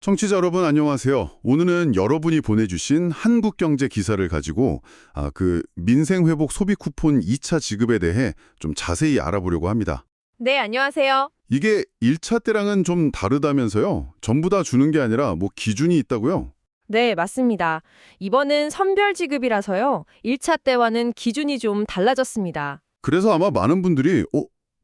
청취자 여러분 안녕하세요. 오늘은 여러분이 보내주신 한국경제 기사를 가지고 민생회복 소비 쿠폰 2차 지급에 대해 좀 자세히 알아보려고 합니다. 네, 안녕하세요. 이게 1차 때랑은 좀 다르다면서요? 전부 다 주는 게 아니라 뭐 기준이 있다고요? 네, 맞습니다. 이번은 선별 지급이라서요. 1차 때와는 기준이 좀 달라졌습니다. 그래서 아마 많은 분들이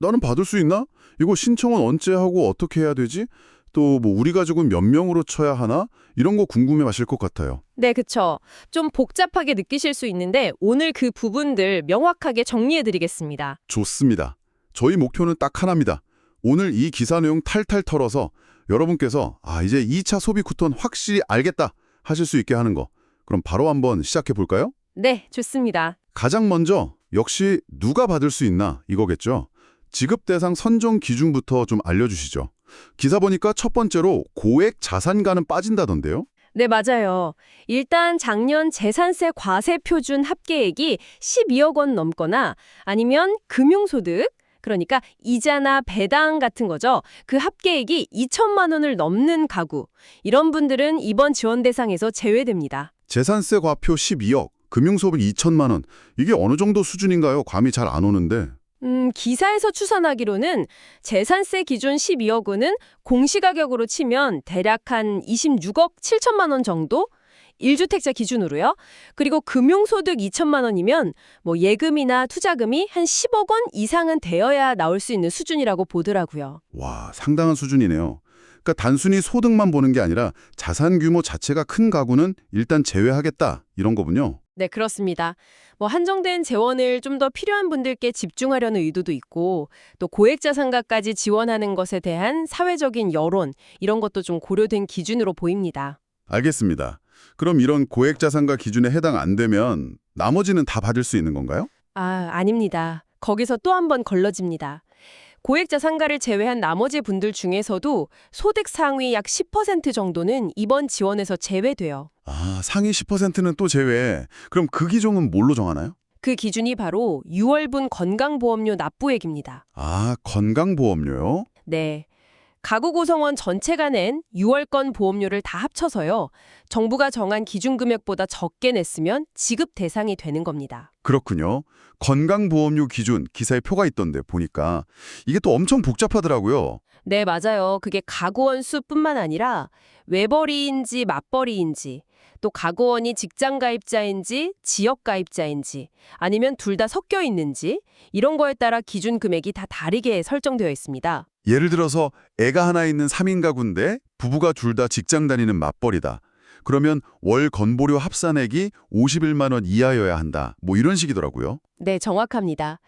나는 받을 수 있나? 이거 신청은 언제 하고 어떻게 해야 되지? 또 뭐 우리 가족은 몇 명으로 쳐야 하나? 이런 거 궁금해 하실 것 같아요. 네, 그쵸. 좀 복잡하게 느끼실 수 있는데 오늘 그 부분들 명확하게 정리해드리겠습니다. 좋습니다. 저희 목표는 딱 하나입니다. 오늘 이 기사 내용 탈탈 털어서 여러분께서 이제 2차 소비 쿠폰 확실히 알겠다 하실 수 있게 하는 거. 그럼 바로 한번 시작해 볼까요? 네, 좋습니다. 가장 먼저 역시 누가 받을 수 있나 이거겠죠. 지급 대상 선정 기준부터 좀 알려주시죠. 기사 보니까 첫 번째로 고액 자산가는 빠진다던데요. 네, 맞아요. 일단 작년 재산세 과세 표준 합계액이 12억 원 넘거나 아니면 금융소득, 그러니까 이자나 배당 같은 거죠. 그 합계액이 2천만 원을 넘는 가구. 이런 분들은 이번 지원 대상에서 제외됩니다. 재산세 과표 12억, 금융소득 2천만 원. 이게 어느 정도 수준인가요? 감이 잘 안 오는데. 기사에서 추산하기로는 재산세 기준 12억 원은 공시가격으로 치면 대략 한 26억 7천만 원 정도? 1주택자 기준으로요. 그리고 금융소득 2천만 원이면 뭐 예금이나 투자금이 한 10억 원 이상은 되어야 나올 수 있는 수준이라고 보더라고요. 와, 상당한 수준이네요. 그러니까 단순히 소득만 보는 게 아니라 자산 규모 자체가 큰 가구는 일단 제외하겠다 이런 거군요. 네, 그렇습니다. 뭐 한정된 재원을 좀 더 필요한 분들께 집중하려는 의도도 있고 또 고액 자산가까지 지원하는 것에 대한 사회적인 여론 이런 것도 좀 고려된 기준으로 보입니다. 알겠습니다. 그럼 이런 고액 자산가 기준에 해당 안 되면 나머지는 다 받을 수 있는 건가요? 아닙니다. 거기서 또 한 번 걸러집니다. 고액 자산가를 제외한 나머지 분들 중에서도 소득 상위 약 10% 정도는 이번 지원에서 제외돼요. 상위 10%는 또 제외. 그럼 그 기종은 뭘로 정하나요? 그 기준이 바로 6월분 건강보험료 납부액입니다. 건강보험료요? 네. 가구 구성원 전체가 낸 6월건 보험료를 다 합쳐서요. 정부가 정한 기준 금액보다 적게 냈으면 지급 대상이 되는 겁니다. 그렇군요. 건강보험료 기준 기사에 표가 있던데 보니까 이게 또 엄청 복잡하더라고요. 네, 맞아요. 그게 가구원 수뿐만 아니라 외벌이인지 맞벌이인지 또 가구원이 직장 가입자인지 지역 가입자인지 아니면 둘 다 섞여 있는지 이런 거에 따라 기준 금액이 다 다르게 설정되어 있습니다. 예를 들어서 애가 하나 있는 3인 가구인데 부부가 둘 다 직장 다니는 맞벌이다. 그러면 월 건보료 합산액이 51만 원 이하여야 한다. 뭐 이런 식이더라고요. 네, 정확합니다.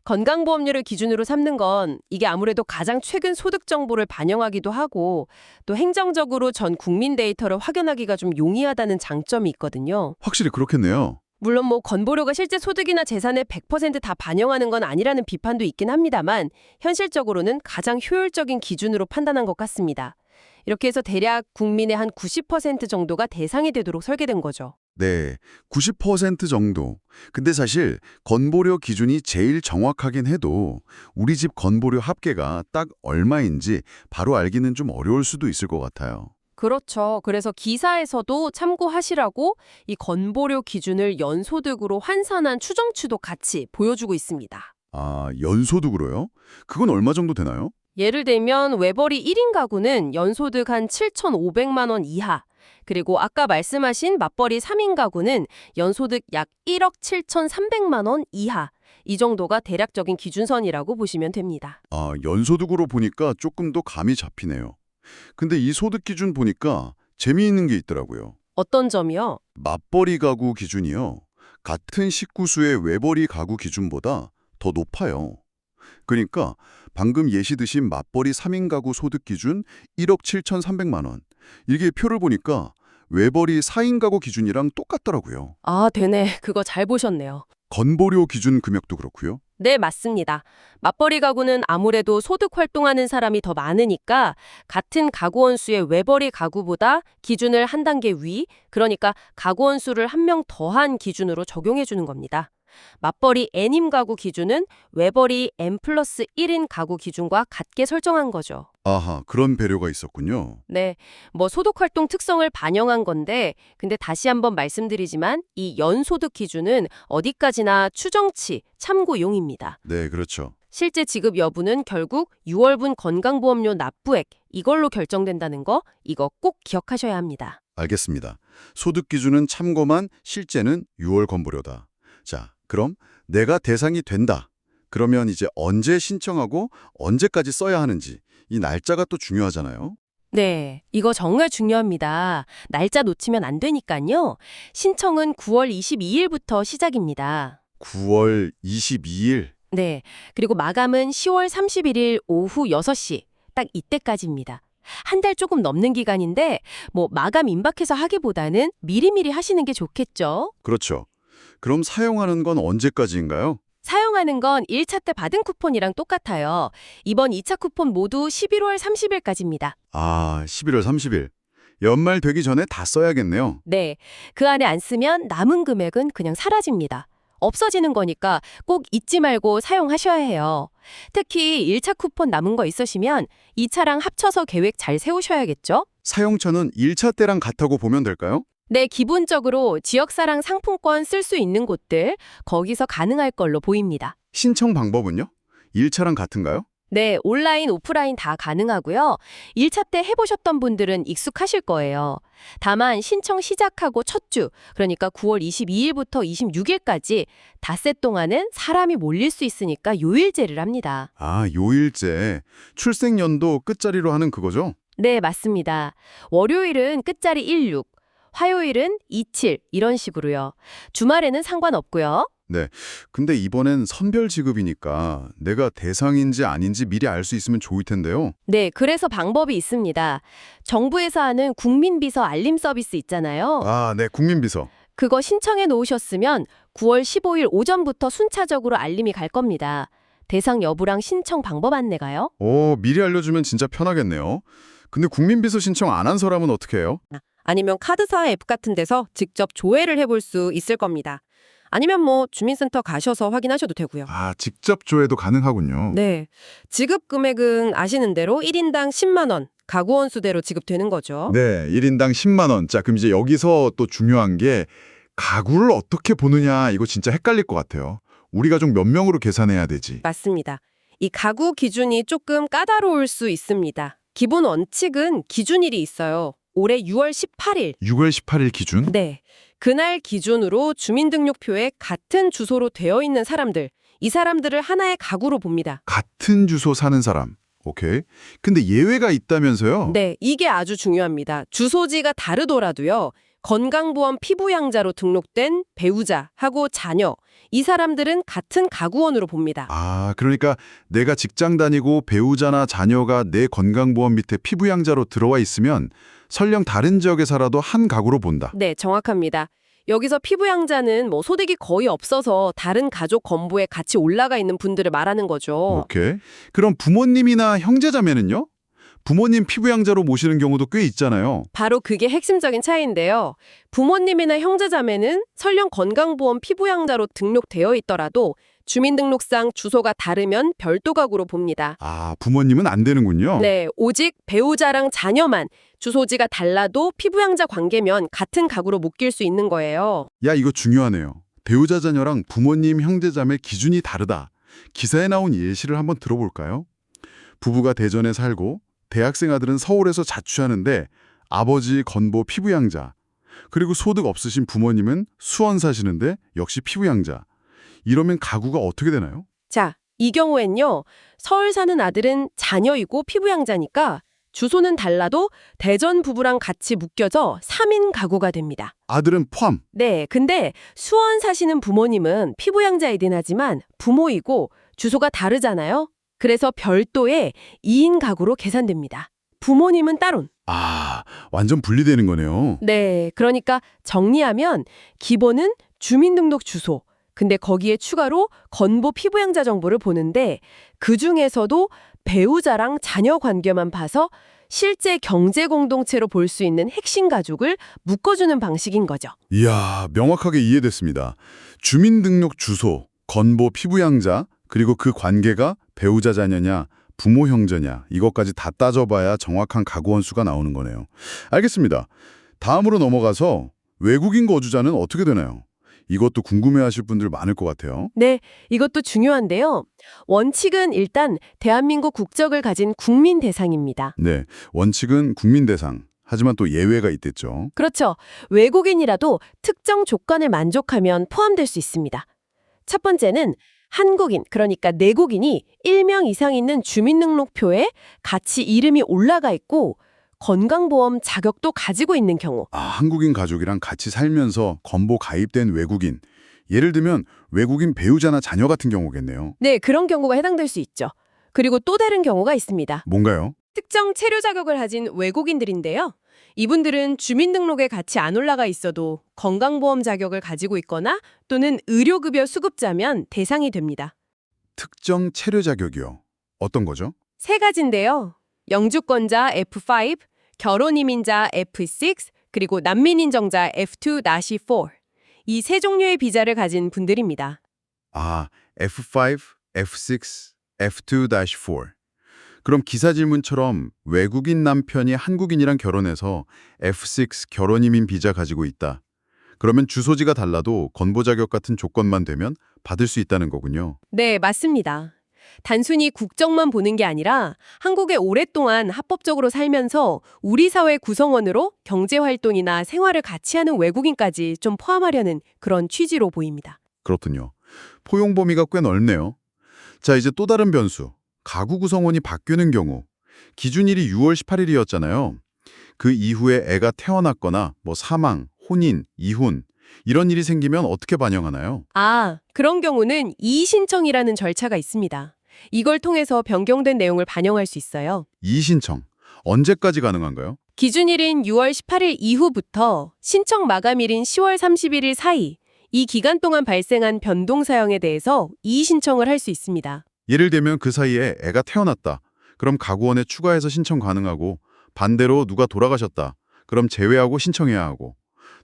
건강보험료를 기준으로 삼는 건 이게 아무래도 가장 최근 소득 정보를 반영하기도 하고 또 행정적으로 전 국민 데이터를 확인하기가 좀 용이하다는 장점이 있거든요. 확실히 그렇겠네요. 물론 뭐 건보료가 실제 소득이나 재산의 100%다 반영하는 건 아니라는 비판도 있긴 합니다만 현실적으로는 가장 효율적인 기준으로 판단한 것 같습니다. 이렇게 해서 대략 국민의 한 90% 정도가 대상이 되도록 설계된 거죠. 네, 90% 정도. 근데 사실 건보료 기준이 제일 정확하긴 해도 우리 집 건보료 합계가 딱 얼마인지 바로 알기는 좀 어려울 수도 있을 것 같아요. 그렇죠. 그래서 기사에서도 참고하시라고 이 건보료 기준을 연소득으로 환산한 추정치도 같이 보여주고 있습니다. 연소득으로요? 그건 얼마 정도 되나요? 예를 들면 외벌이 1인 가구는 연소득 한 7,500만 원 이하, 그리고 아까 말씀하신 맞벌이 3인 가구는 연소득 약 1억 7,300만 원 이하, 이 정도가 대략적인 기준선이라고 보시면 됩니다. 연소득으로 보니까 조금 더 감이 잡히네요. 근데 이 소득 기준 보니까 재미있는 게 있더라고요. 어떤 점이요? 맞벌이 가구 기준이요. 같은 식구 수의 외벌이 가구 기준보다 더 높아요. 그러니까 방금 예시 드신 맞벌이 3인 가구 소득 기준 1억 7,300만 원. 이게 표를 보니까 외벌이 4인 가구 기준이랑 똑같더라고요. 되네. 그거 잘 보셨네요. 건보료 기준 금액도 그렇고요. 네, 맞습니다. 맞벌이 가구는 아무래도 소득 활동하는 사람이 더 많으니까 같은 가구원 수의 외벌이 가구보다 기준을 한 단계 위, 그러니까 가구원 수를 한 명 더한 기준으로 적용해 주는 겁니다. 맞벌이 N임 가구 기준은 외벌이 N 플러스 1인 가구 기준과 같게 설정한 거죠. 아하, 그런 배려가 있었군요. 네, 뭐 소득활동 특성을 반영한 건데, 근데 다시 한번 말씀드리지만 이 연소득 기준은 어디까지나 추정치, 참고용입니다. 네, 그렇죠. 실제 지급 여부는 결국 6월분 건강보험료 납부액 이걸로 결정된다는 거 이거 꼭 기억하셔야 합니다. 알겠습니다. 소득 기준은 참고만, 실제는 6월 건보료다. 자, 그럼 내가 대상이 된다. 그러면 이제 언제 신청하고 언제까지 써야 하는지 이 날짜가 또 중요하잖아요. 네, 이거 정말 중요합니다. 날짜 놓치면 안 되니까요. 신청은 9월 22일부터 시작입니다. 9월 22일. 네, 그리고 마감은 10월 31일 오후 6시. 딱 이때까지입니다. 한 달 조금 넘는 기간인데 뭐 마감 임박해서 하기보다는 미리미리 하시는 게 좋겠죠. 그렇죠. 그럼 사용하는 건 언제까지인가요? 사용하는 건 1차 때 받은 쿠폰이랑 똑같아요. 이번 2차 쿠폰 모두 11월 30일까지입니다. 아, 11월 30일. 연말 되기 전에 다 써야겠네요. 네, 그 안에 안 쓰면 남은 금액은 그냥 사라집니다. 없어지는 거니까 꼭 잊지 말고 사용하셔야 해요. 특히 1차 쿠폰 남은 거 있으시면 2차랑 합쳐서 계획 잘 세우셔야겠죠? 사용처는 1차 때랑 같다고 보면 될까요? 네, 기본적으로 지역사랑 상품권 쓸 수 있는 곳들, 거기서 가능할 걸로 보입니다. 신청 방법은요? 1차랑 같은가요? 네, 온라인, 오프라인 다 가능하고요. 1차 때 해보셨던 분들은 익숙하실 거예요. 다만 신청 시작하고 첫 주, 그러니까 9월 22일부터 26일까지 닷새 동안은 사람이 몰릴 수 있으니까 요일제를 합니다. 아, 요일제. 출생연도 끝자리로 하는 그거죠? 네, 맞습니다. 월요일은 끝자리 16, 화요일은 27 이런 식으로요. 주말에는 상관없고요. 네. 근데 이번엔 선별 지급이니까 내가 대상인지 아닌지 미리 알 수 있으면 좋을 텐데요. 네, 그래서 방법이 있습니다. 정부에서 하는 국민비서 알림 서비스 있잖아요. 아, 네. 국민비서. 그거 신청해 놓으셨으면 9월 15일 오전부터 순차적으로 알림이 갈 겁니다. 대상 여부랑 신청 방법 안내가요. 오, 미리 알려주면 진짜 편하겠네요. 근데 국민비서 신청 안 한 사람은 어떻게 해요? 아니면 카드사 앱 같은 데서 직접 조회를 해볼 수 있을 겁니다. 아니면 뭐 주민센터 가셔서 확인하셔도 되고요. 아, 직접 조회도 가능하군요. 네. 지급 금액은 아시는 대로 1인당 10만 원, 가구원 수대로 지급되는 거죠. 네, 1인당 10만 원. 자, 그럼 이제 여기서 또 중요한 게 가구를 어떻게 보느냐 이거 진짜 헷갈릴 것 같아요. 우리 가족 몇 명으로 계산해야 되지? 맞습니다. 이 가구 기준이 조금 까다로울 수 있습니다. 기본 원칙은 기준일이 있어요. 올해 6월 18일. 6월 18일 기준? 네. 그날 기준으로 주민등록표에 같은 주소로 되어 있는 사람들, 이 사람들을 하나의 가구로 봅니다. 같은 주소 사는 사람. 오케이. 근데 예외가 있다면서요? 네, 이게 아주 중요합니다. 주소지가 다르더라도요. 건강보험 피부양자로 등록된 배우자하고 자녀, 이 사람들은 같은 가구원으로 봅니다. 아, 그러니까 내가 직장 다니고 배우자나 자녀가 내 건강보험 밑에 피부양자로 들어와 있으면 설령 다른 지역에 살아도 한 가구로 본다. 네, 정확합니다. 여기서 피부양자는 뭐 소득이 거의 없어서 다른 가족 건보에 같이 올라가 있는 분들을 말하는 거죠. 오케이. 그럼 부모님이나 형제자매는요? 부모님 피부양자로 모시는 경우도 꽤 있잖아요. 바로 그게 핵심적인 차이인데요. 부모님이나 형제자매는 설령 건강보험 피부양자로 등록되어 있더라도 주민등록상 주소가 다르면 별도 가구로 봅니다. 아, 부모님은 안 되는군요. 네, 오직 배우자랑 자녀만 주소지가 달라도 피부양자 관계면 같은 가구로 묶일 수 있는 거예요. 야, 이거 중요하네요. 배우자 자녀랑 부모님 형제자매 기준이 다르다. 기사에 나온 예시를 한번 들어볼까요? 부부가 대전에 살고 대학생 아들은 서울에서 자취하는데 아버지 건보 피부양자, 그리고 소득 없으신 부모님은 수원 사시는데 역시 피부양자. 이러면 가구가 어떻게 되나요? 자, 이 경우엔요. 서울 사는 아들은 자녀이고 피부양자니까 주소는 달라도 대전 부부랑 같이 묶여져 3인 가구가 됩니다. 아들은 포함. 네, 근데 수원 사시는 부모님은 피부양자이긴 하지만 부모이고 주소가 다르잖아요. 그래서 별도의 2인 가구로 계산됩니다. 부모님은 따론. 아, 완전 분리되는 거네요. 네, 그러니까 정리하면 기본은 주민등록 주소, 근데 거기에 추가로 건보 피부양자 정보를 보는데 그중에서도 배우자랑 자녀 관계만 봐서 실제 경제 공동체로 볼 수 있는 핵심 가족을 묶어주는 방식인 거죠. 이야, 명확하게 이해됐습니다. 주민등록 주소, 건보 피부양자, 그리고 그 관계가 배우자 자녀냐, 부모 형제냐 이것까지 다 따져봐야 정확한 가구 원수가 나오는 거네요. 알겠습니다. 다음으로 넘어가서 외국인 거주자는 어떻게 되나요? 이것도 궁금해하실 분들 많을 것 같아요. 네, 이것도 중요한데요. 원칙은 일단 대한민국 국적을 가진 국민 대상입니다. 네, 원칙은 국민 대상. 하지만 또 예외가 있댔죠. 그렇죠. 외국인이라도 특정 조건을 만족하면 포함될 수 있습니다. 첫 번째는 한국인, 그러니까 내국인이 1명 이상 있는 주민등록표에 같이 이름이 올라가 있고 건강보험 자격도 가지고 있는 경우. 한국인 가족이랑 같이 살면서 건보 가입된 외국인. 예를 들면 외국인 배우자나 자녀 같은 경우겠네요. 네, 그런 경우가 해당될 수 있죠. 그리고 또 다른 경우가 있습니다. 뭔가요? 특정 체류 자격을 가진 외국인들인데요. 이분들은 주민등록에 같이 안 올라가 있어도 건강보험 자격을 가지고 있거나 또는 의료급여 수급자면 대상이 됩니다. 특정 체류 자격이요. 어떤 거죠? 세 가지인데요. 영주권자 F5, 결혼이민자 F6, 그리고 난민인정자 F2-4. 이 세 종류의 비자를 가진 분들입니다. F5, F6, F2-4. 그럼 기사 질문처럼 외국인 남편이 한국인이랑 결혼해서 F6 결혼이민 비자 가지고 있다. 그러면 주소지가 달라도 건보 자격 같은 조건만 되면 받을 수 있다는 거군요. 네, 맞습니다. 단순히 국적만 보는 게 아니라 한국에 오랫동안 합법적으로 살면서 우리 사회 구성원으로 경제활동이나 생활을 같이 하는 외국인까지 좀 포함하려는 그런 취지로 보입니다. 그렇군요. 포용 범위가 꽤 넓네요. 자, 이제 또 다른 변수. 가구 구성원이 바뀌는 경우. 기준일이 6월 18일이었잖아요. 그 이후에 애가 태어났거나 사망, 혼인, 이혼 이런 일이 생기면 어떻게 반영하나요? 그런 경우는 이의신청이라는 절차가 있습니다. 이걸 통해서 변경된 내용을 반영할 수 있어요. 이의신청. 언제까지 가능한가요? 기준일인 6월 18일 이후부터 신청 마감일인 10월 31일 사이 이 기간 동안 발생한 변동 사항에 대해서 이의신청을 할 수 있습니다. 예를 들면 그 사이에 애가 태어났다. 그럼 가구원에 추가해서 신청 가능하고 반대로 누가 돌아가셨다. 그럼 제외하고 신청해야 하고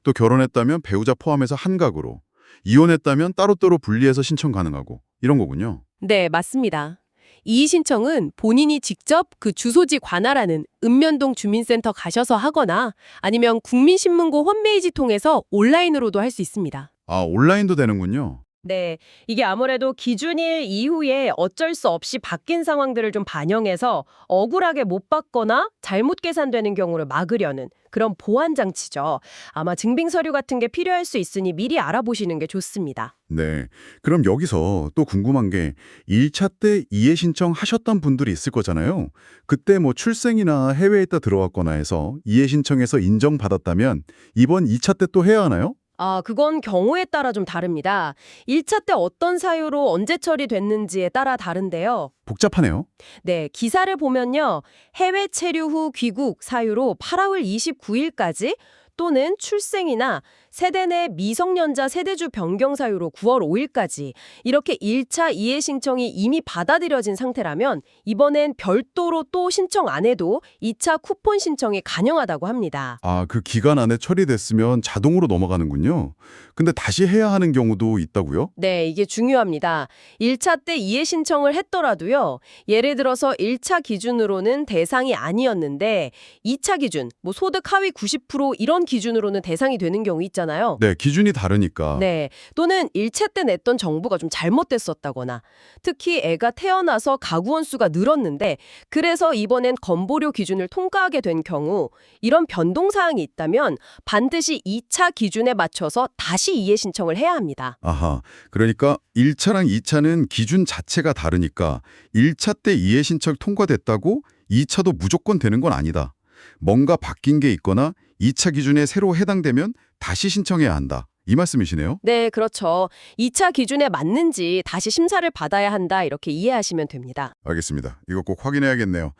또 결혼했다면 배우자 포함해서 한 가구로 이혼했다면 따로따로 분리해서 신청 가능하고 이런 거군요. 네, 맞습니다. 이의신청은 본인이 직접 그 주소지 관할하는 읍면동 주민센터 가셔서 하거나 아니면 국민신문고 홈페이지 통해서 온라인으로도 할 수 있습니다. 온라인도 되는군요. 네, 이게 아무래도 기준일 이후에 어쩔 수 없이 바뀐 상황들을 좀 반영해서 억울하게 못 받거나 잘못 계산되는 경우를 막으려는 그런 보완 장치죠. 아마 증빙 서류 같은 게 필요할 수 있으니 미리 알아보시는 게 좋습니다. 네. 그럼 여기서 또 궁금한 게 1차 때 이해 신청하셨던 분들이 있을 거잖아요. 그때 출생이나 해외에 있다 들어왔거나 해서 이해 신청해서 인정받았다면 이번 2차 때 또 해야 하나요? 그건 경우에 따라 좀 다릅니다. 1차 때 어떤 사유로 언제 처리됐는지에 따라 다른데요. 복잡하네요. 네, 기사를 보면요. 해외 체류 후 귀국 사유로 8월 29일까지 또는 출생이나 세대 내 미성년자 세대주 변경 사유로 9월 5일까지 이렇게 1차 이해 신청이 이미 받아들여진 상태라면 이번엔 별도로 또 신청 안 해도 2차 쿠폰 신청이 가능하다고 합니다. 그 기간 안에 처리됐으면 자동으로 넘어가는군요. 근데 다시 해야 하는 경우도 있다고요? 네, 이게 중요합니다. 1차 때 이해 신청을 했더라도요. 예를 들어서 1차 기준으로는 대상이 아니었는데 2차 기준, 소득 하위 90% 이런 기준으로는 대상이 되는 경우 있잖아요. 네, 기준이 다르니까. 네, 또는 1차 때 냈던 정보가 좀 잘못됐었다거나 특히 애가 태어나서 가구원 수가 늘었는데 그래서 이번엔 건보료 기준을 통과하게 된 경우 이런 변동사항이 있다면 반드시 2차 기준에 맞춰서 다시 이해 신청을 해야 합니다. 그러니까 1차랑 2차는 기준 자체가 다르니까 1차 때 이해 신청 통과됐다고 2차도 무조건 되는 건 아니다. 뭔가 바뀐 게 있거나 2차 기준에 새로 해당되면 다시 신청해야 한다. 이 말씀이시네요? 네, 그렇죠. 2차 기준에 맞는지 다시 심사를 받아야 한다 이렇게 이해하시면 됩니다. 알겠습니다. 이거 꼭 확인해야겠네요.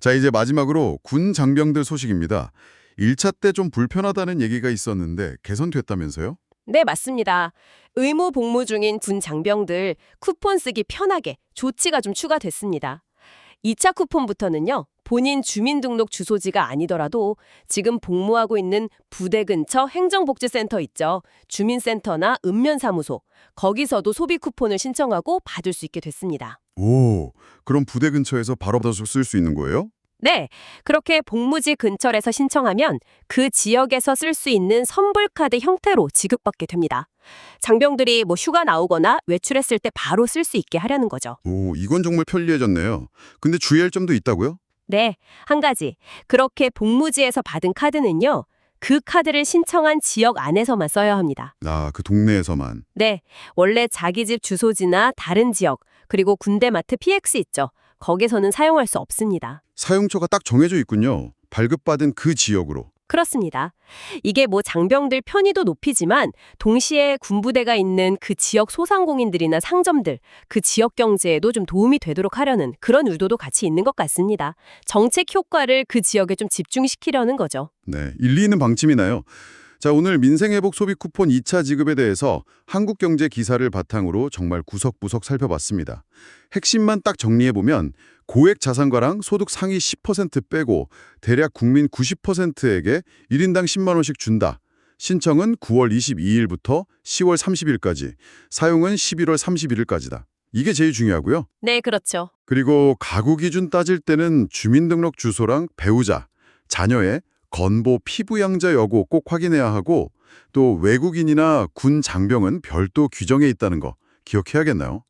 자, 이제 마지막으로 군 장병들 소식입니다. 1차 때 좀 불편하다는 얘기가 있었는데 개선됐다면서요? 네, 맞습니다. 의무 복무 중인 군 장병들 쿠폰 쓰기 편하게 조치가 좀 추가됐습니다. 2차 쿠폰부터는요. 본인 주민등록 주소지가 아니더라도 지금 복무하고 있는 부대 근처 행정복지센터 있죠. 주민센터나 읍면사무소. 거기서도 소비 쿠폰을 신청하고 받을 수 있게 됐습니다. 오, 그럼 부대 근처에서 바로 받아서 쓸 수 있는 거예요? 네, 그렇게 복무지 근처에서 신청하면 그 지역에서 쓸 수 있는 선불카드 형태로 지급받게 됩니다. 장병들이 휴가 나오거나 외출했을 때 바로 쓸 수 있게 하려는 거죠. 오, 이건 정말 편리해졌네요. 근데 주의할 점도 있다고요? 네, 한 가지. 그렇게 복무지에서 받은 카드는요, 그 카드를 신청한 지역 안에서만 써야 합니다. 아, 그 동네에서만. 네, 원래 자기 집 주소지나 다른 지역, 그리고 군대마트 PX 있죠. 거기서는 사용할 수 없습니다. 사용처가 딱 정해져 있군요. 발급받은 그 지역으로. 그렇습니다. 이게 장병들 편의도 높이지만 동시에 군부대가 있는 그 지역 소상공인들이나 상점들, 그 지역 경제에도 좀 도움이 되도록 하려는 그런 의도도 같이 있는 것 같습니다. 정책 효과를 그 지역에 좀 집중시키려는 거죠. 네, 일리 있는 방침이나요. 자, 오늘 민생회복 소비 쿠폰 2차 지급에 대해서 한국경제 기사를 바탕으로 정말 구석구석 살펴봤습니다. 핵심만 딱 정리해보면 고액 자산가랑 소득 상위 10% 빼고 대략 국민 90%에게 1인당 10만 원씩 준다. 신청은 9월 22일부터 10월 30일까지, 사용은 11월 31일까지다. 이게 제일 중요하고요. 네, 그렇죠. 그리고 가구 기준 따질 때는 주민등록 주소랑 배우자, 자녀의 건보 피부양자 여부 꼭 확인해야 하고 또 외국인이나 군 장병은 별도 규정에 있다는 거 기억해야겠나요?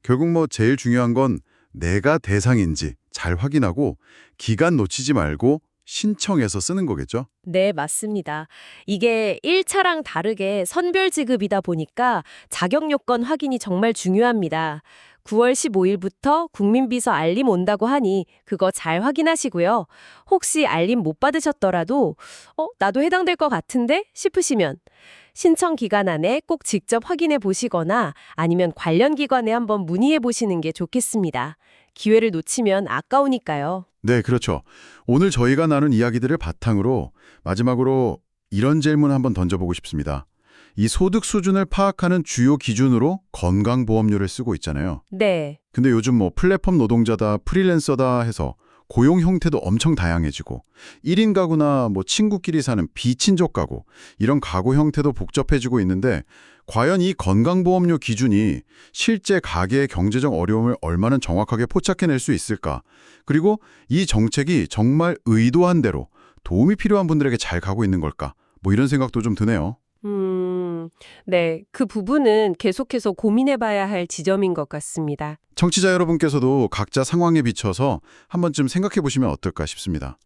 결국 제일 중요한 건 내가 대상인지 잘 확인하고 기간 놓치지 말고 신청해서 쓰는 거겠죠? 네, 맞습니다. 이게 1차랑 다르게 선별 지급이다 보니까 자격 요건 확인이 정말 중요합니다. 9월 15일부터 국민비서 알림 온다고 하니 그거 잘 확인하시고요. 혹시 알림 못 받으셨더라도 나도 해당될 것 같은데 싶으시면 신청 기간 안에 꼭 직접 확인해 보시거나 아니면 관련 기관에 한번 문의해 보시는 게 좋겠습니다. 기회를 놓치면 아까우니까요. 네, 그렇죠. 오늘 저희가 나눈 이야기들을 바탕으로 마지막으로 이런 질문 한번 던져보고 싶습니다. 이 소득 수준을 파악하는 주요 기준으로 건강보험료를 쓰고 있잖아요. 네. 근데 요즘 플랫폼 노동자다, 프리랜서다 해서 고용 형태도 엄청 다양해지고 1인 가구나 친구끼리 사는 비친족 가구 이런 가구 형태도 복잡해지고 있는데 과연 이 건강보험료 기준이 실제 가계의 경제적 어려움을 얼마나 정확하게 포착해낼 수 있을까? 그리고 이 정책이 정말 의도한 대로 도움이 필요한 분들에게 잘 가고 있는 걸까? 이런 생각도 좀 드네요. 네. 그 부분은 계속해서 고민해봐야 할 지점인 것 같습니다. 청취자 여러분께서도 각자 상황에 비춰서 한 번쯤 생각해 보시면 어떨까 싶습니다.